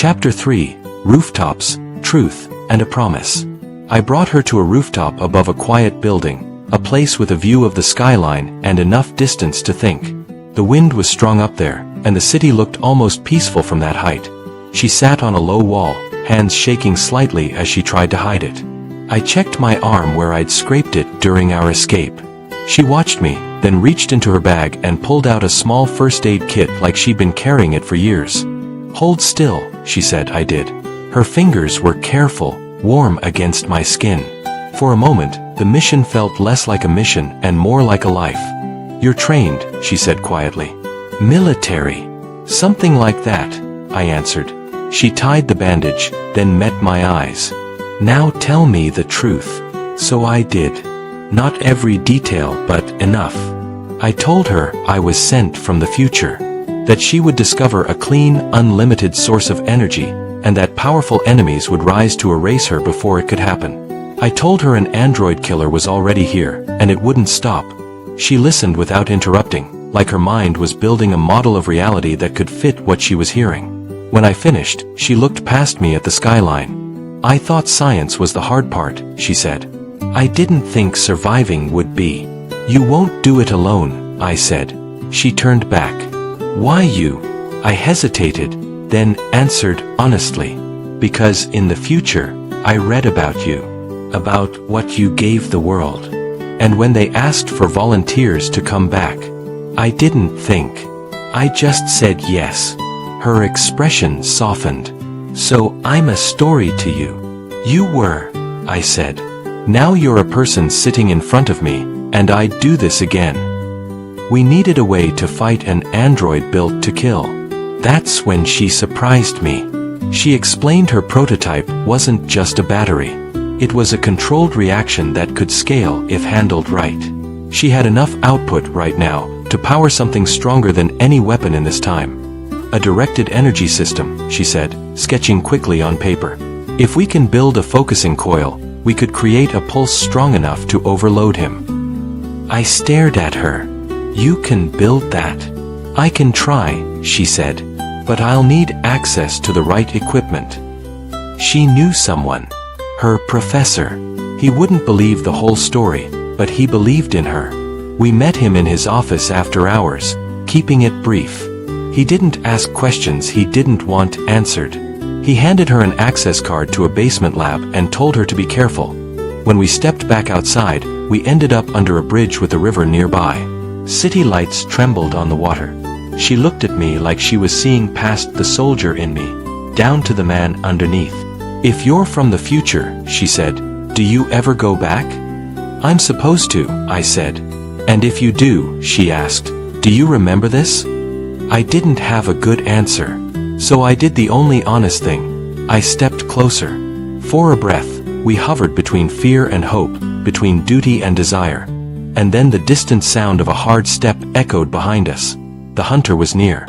Chapter 3, Rooftops, Truth, and a Promise. I brought her to a rooftop above a quiet building, a place with a view of the skyline and enough distance to think. The wind was strong up there, and the city looked almost peaceful from that height. She sat on a low wall, hands shaking slightly as she tried to hide it. I checked my arm where I'd scraped it during our escape. She watched me, then reached into her bag and pulled out a small first aid kit like she'd been carrying it for years. "Hold still," she said. I did. Her fingers were careful, warm against my skin. For a moment, the mission felt less like a mission and more like a life. "You're trained," she said quietly. "Military. Something like that," I answered. She tied the bandage, then met my eyes. "Now tell me the truth." So I did. Not every detail, but enough. I told her I was sent from the future, that she would discover a clean, unlimited source of energy, and that powerful enemies would rise to erase her before it could happen. I told her an android killer was already here, and it wouldn't stop. She listened without interrupting, like her mind was building a model of reality that could fit what she was hearing. When I finished, she looked past me at the skyline. "I thought science was the hard part," she said. "I didn't think surviving would be." "You won't do it alone," I said. She turned back. "Why you?" I hesitated, then answered honestly. "Because in the future, I read about you. About what you gave the world. And when they asked for volunteers to come back, I didn't think. I just said yes." Her expression softened. "So I'm a story to you." "You were," I said. "Now you're a person sitting in front of me, and I'd do this again." We needed a way to fight an android built to kill. That's when she surprised me. She explained her prototype wasn't just a battery. It was a controlled reaction that could scale if handled right. She had enough output right now to power something stronger than any weapon in this time. "A directed energy system," she said, sketching quickly on paper. "If we can build a focusing coil, we could create a pulse strong enough to overload him." I stared at her. "You can build that?" "I can try," she said. "But I'll need access to the right equipment." She knew someone. Her professor. He wouldn't believe the whole story, but he believed in her. We met him in his office after hours, keeping it brief. He didn't ask questions he didn't want answered. He handed her an access card to a basement lab and told her to be careful. When we stepped back outside, we ended up under a bridge with a river nearby. City lights trembled on the water. She looked at me like she was seeing past the soldier in me, down to the man underneath. "If you're from the future," she said, "do you ever go back?" "I'm supposed to," I said. "And if you do," she asked, "do you remember this?" I didn't have a good answer. So I did the only honest thing. I stepped closer. For a breath, we hovered between fear and hope, between duty and desire. And then the distant sound of a hard step echoed behind us. The hunter was near.